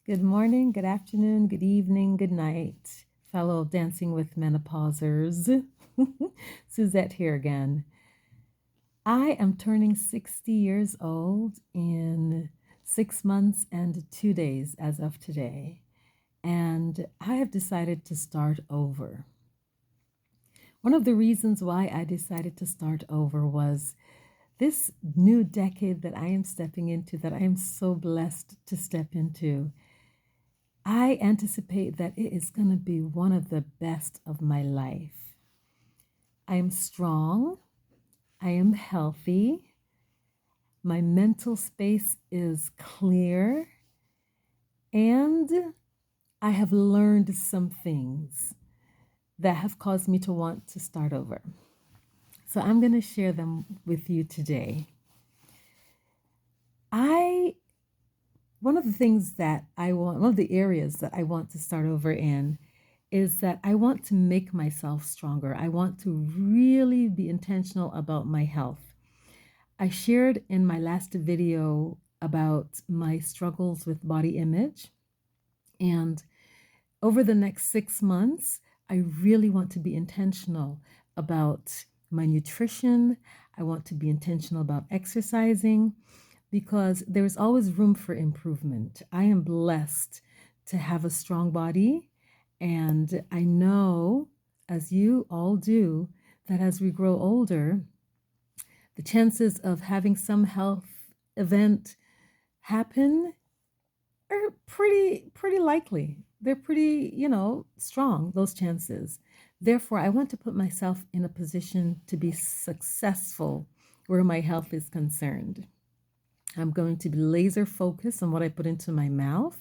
Good morning, good afternoon, good evening, good night, fellow Dancing with Menopausers. Suzette here again. I am turning 60 years old in 6 months and 2 days as of today, and I have decided to start over. One of the reasons why I decided to start over was this new decade that I am stepping into, that I am so blessed to step into. I anticipate that it is going to be one of the best of my life. I am strong. I am healthy. My mental space is clear. And I have learned some things that have caused me to want to start over. So I'm going to share them with you today. One of the things that I want, one of the areas that I want to start over in is that I want to make myself stronger. I want to really be intentional about my health. I shared in my last video about my struggles with body image. And over the next 6 months, I really want to be intentional about my nutrition. I want to be intentional about exercising because there's always room for improvement. I am blessed to have a strong body, and I know, as you all do, that as we grow older, the chances of having some health event happen are pretty likely. They're pretty, strong, those chances. Therefore, I want to put myself in a position to be successful where my health is concerned. I'm going to be laser focused on what I put into my mouth.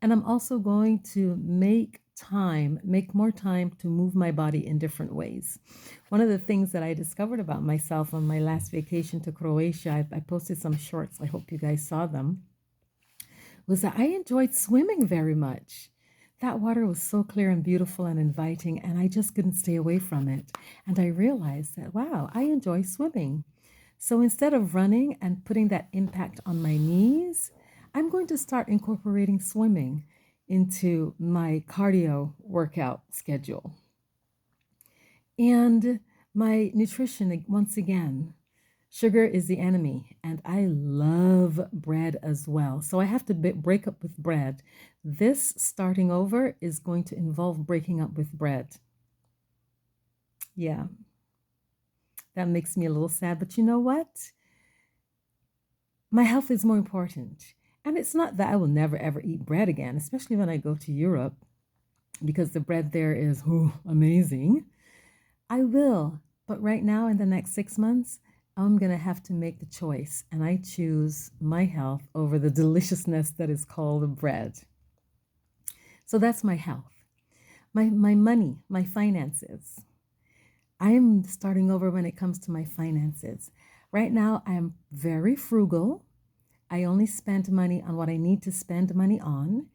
And I'm also going to make more time to move my body in different ways. One of the things that I discovered about myself on my last vacation to Croatia, I posted some shorts, I hope you guys saw them, was that I enjoyed swimming very much. That water was so clear and beautiful and inviting, and I just couldn't stay away from it. And I realized that, wow, I enjoy swimming. So instead of running and putting that impact on my knees, I'm going to start incorporating swimming into my cardio workout schedule. And my nutrition, once again, sugar is the enemy, and I love bread as well. So I have to break up with bread. This starting over is going to involve breaking up with bread. Yeah, that makes me a little sad, but you know what? My health is more important. And it's not that I will never ever eat bread again, especially when I go to Europe, because the bread there is amazing. I will. But right now, in the next 6 months, I'm going to have to make the choice. And I choose my health over the deliciousness that is called bread. So that's my health. My money, my finances. I'm starting over when it comes to my finances. Right now, I'm very frugal. I only spend money on what I need to spend money on.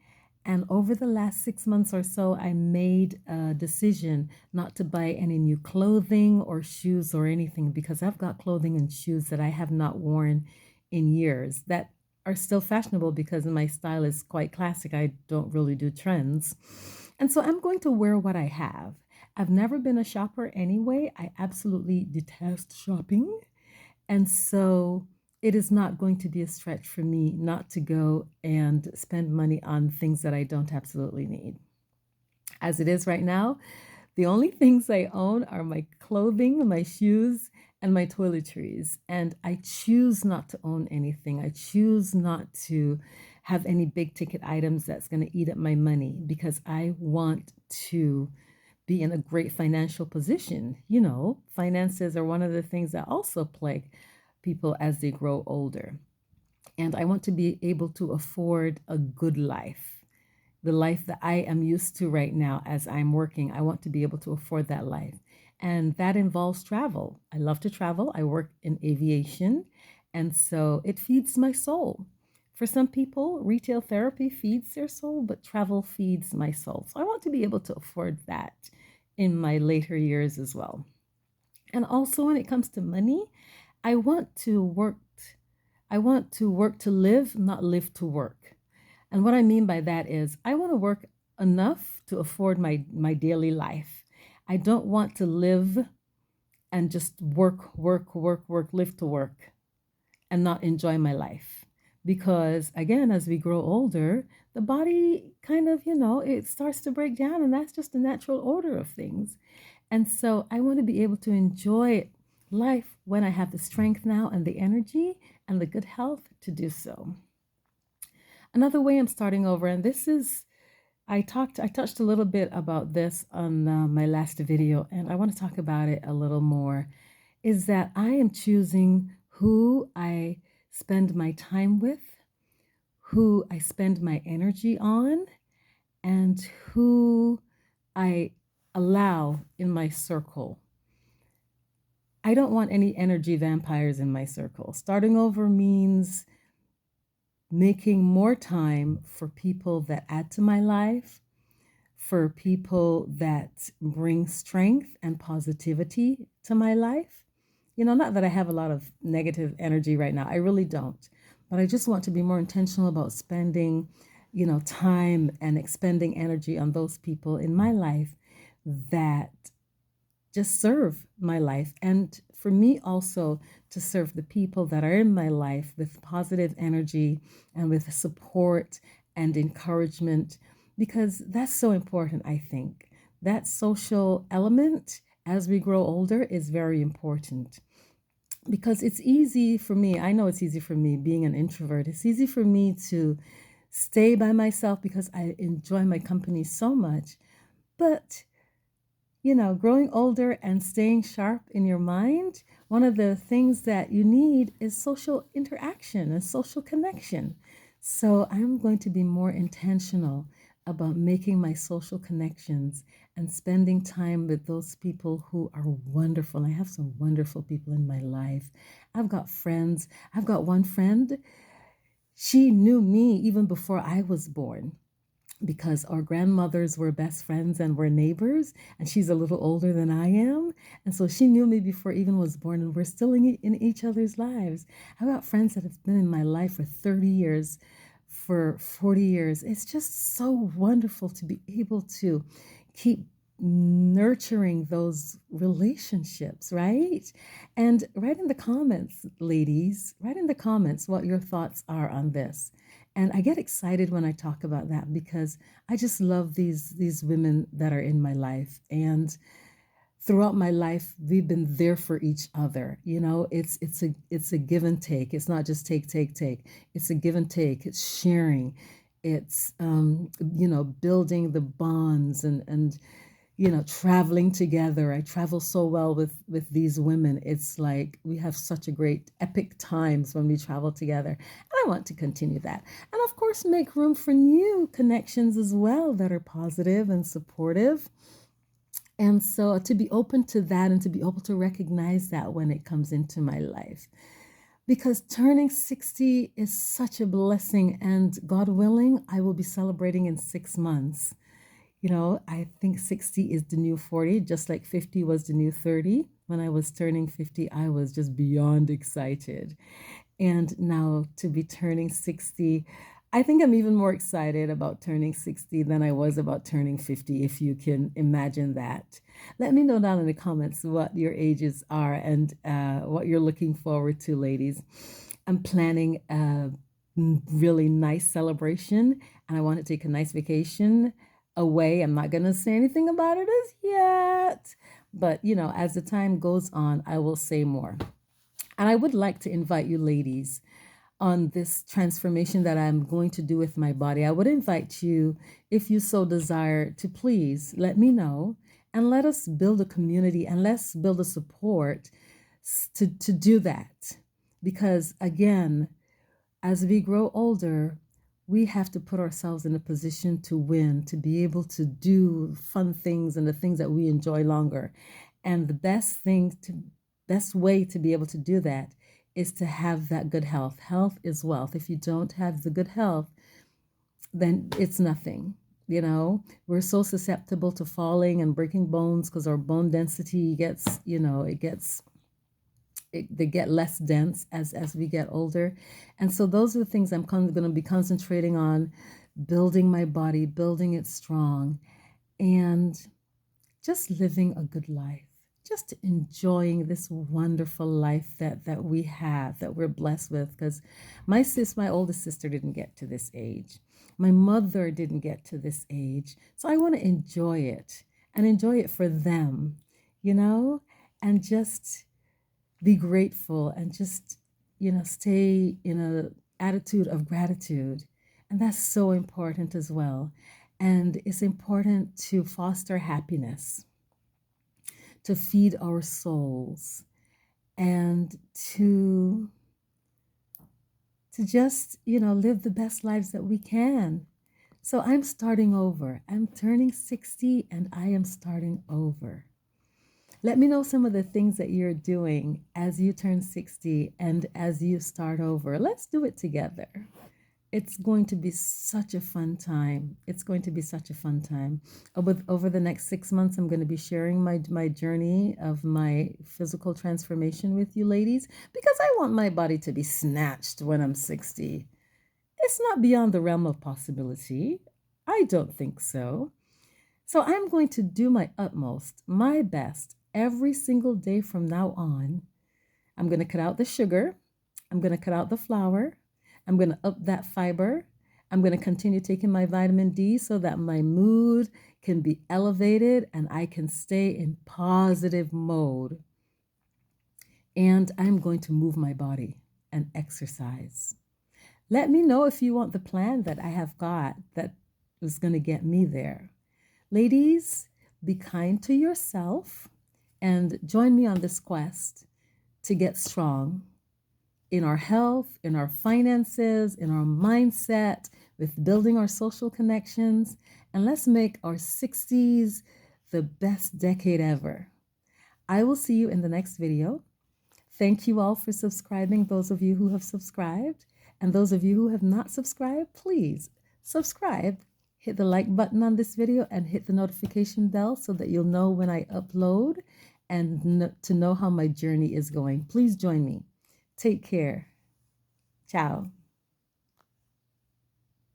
And over the last 6 months or so, I made a decision not to buy any new clothing or shoes or anything because I've got clothing and shoes that I have not worn in years that are still fashionable because my style is quite classic. I don't really do trends. And so I'm going to wear what I have. I've never been a shopper anyway. I absolutely detest shopping. And so it is not going to be a stretch for me not to go and spend money on things that I don't absolutely need. As it is right now, the only things I own are my clothing, my shoes, and my toiletries. And I choose not to own anything. I choose not to have any big ticket items that's going to eat up my money because I want to be in a great financial position. You know, finances are one of the things that also plague people as they grow older. And I want to be able to afford a good life. The life that I am used to right now as I'm working, I want to be able to afford that life. And that involves travel. I love to travel. I work in aviation. And so it feeds my soul. For some people, retail therapy feeds their soul, but travel feeds my soul. So I want to be able to afford that in my later years as well. And also when it comes to money, I want to work to live, not live to work. And what I mean by that is I want to work enough to afford my daily life. I don't want to live and just work, work, work, work, live to work and not enjoy my life. Because again, as we grow older, the body kind of, it starts to break down, and that's just the natural order of things. And so I want to be able to enjoy life when I have the strength now and the energy and the good health to do so. Another way I'm starting over, and this is, I touched a little bit about this on my last video, and I want to talk about it a little more, is that I am choosing who I spend my time with, who I spend my energy on, and who I allow in my circle. I don't want any energy vampires in my circle. Starting over means making more time for people that add to my life, for people that bring strength and positivity to my life. Not that I have a lot of negative energy right now, I really don't. But I just want to be more intentional about spending, time and expending energy on those people in my life that just serve my life. And for me also to serve the people that are in my life with positive energy and with support and encouragement, because that's so important, I think. That social element as we grow older is very important, because it's easy for me. I know it's easy for me being an introvert. It's easy for me to stay by myself because I enjoy my company so much. But growing older and staying sharp in your mind, one of the things that you need is social interaction and social connection. So I'm going to be more intentional about making my social connections and spending time with those people who are wonderful. I have some wonderful people in my life. I've got friends. I've got one friend. She knew me even before I was born, because our grandmothers were best friends and were neighbors, and she's a little older than I am. And so she knew me before I even was born, and we're still in each other's lives. I've got friends that have been in my life for 30 years, for 40 years. It's just so wonderful to be able to keep nurturing those relationships, right? And write in the comments, ladies, write in the comments what your thoughts are on this. And I get excited when I talk about that, because I just love these women that are in my life. And throughout my life, we've been there for each other. It's a give and take. It's not just take, take, take. It's a give and take. It's sharing. It's building the bonds, and traveling together. I travel so well with these women. It's like we have such a great epic times when we travel together. And I want to continue that. And of course, make room for new connections as well that are positive and supportive. And so to be open to that and to be able to recognize that when it comes into my life. Because turning 60 is such a blessing, and God willing, I will be celebrating in 6 months. I think 60 is the new 40, just like 50 was the new 30. When I was turning 50, I was just beyond excited. And now to be turning 60, I think I'm even more excited about turning 60 than I was about turning 50, if you can imagine that. Let me know down in the comments what your ages are and what you're looking forward to, ladies. I'm planning a really nice celebration, and I want to take a nice vacation away. I'm not going to say anything about it as yet, but as the time goes on, I will say more. And I would like to invite you ladies on this transformation that I'm going to do with my body. I would invite you, if you so desire, to please let me know, and let us build a community, and let's build a support to do that. Because again, as we grow older, we have to put ourselves in a position to win, to be able to do fun things and the things that we enjoy longer. And the best way to be able to do that is to have that good health. Health is wealth. If you don't have the good health, then it's nothing. We're so susceptible to falling and breaking bones because our bone density gets, they get less dense as we get older. And so those are the things I'm going to be concentrating on building my body, building it strong, and just living a good life, just enjoying this wonderful life that we have, that we're blessed with. Because my oldest sister didn't get to this age. My mother didn't get to this age. So I want to enjoy it and enjoy it for them, you know, and just be grateful and just, stay in a attitude of gratitude. And that's so important as well. And it's important to foster happiness, to feed our souls, and to just, live the best lives that we can. So I'm starting over. I'm turning 60 and I am starting over. Let me know some of the things that you're doing as you turn 60 and as you start over. Let's do it together. It's going to be such a fun time. It's going to be such a fun time. Over the next 6 months, I'm going to be sharing my journey of my physical transformation with you ladies, because I want my body to be snatched when I'm 60. It's not beyond the realm of possibility. I don't think so. So I'm going to do my utmost, my best, every single day from now on. I'm going to cut out the sugar. I'm going to cut out the flour. I'm going to up that fiber. I'm going to continue taking my vitamin D so that my mood can be elevated and I can stay in positive mode. And I'm going to move my body and exercise. Let me know if you want the plan that I have got that is going to get me there. Ladies, be kind to yourself and join me on this quest to get strong in our health, in our finances, in our mindset, with building our social connections. And let's make our 60s the best decade ever. I will see you in the next video. Thank you all for subscribing, those of you who have subscribed. And those of you who have not subscribed, please subscribe. Hit the like button on this video and hit the notification bell so that you'll know when I upload and to know how my journey is going. Please join me. Take care. Ciao.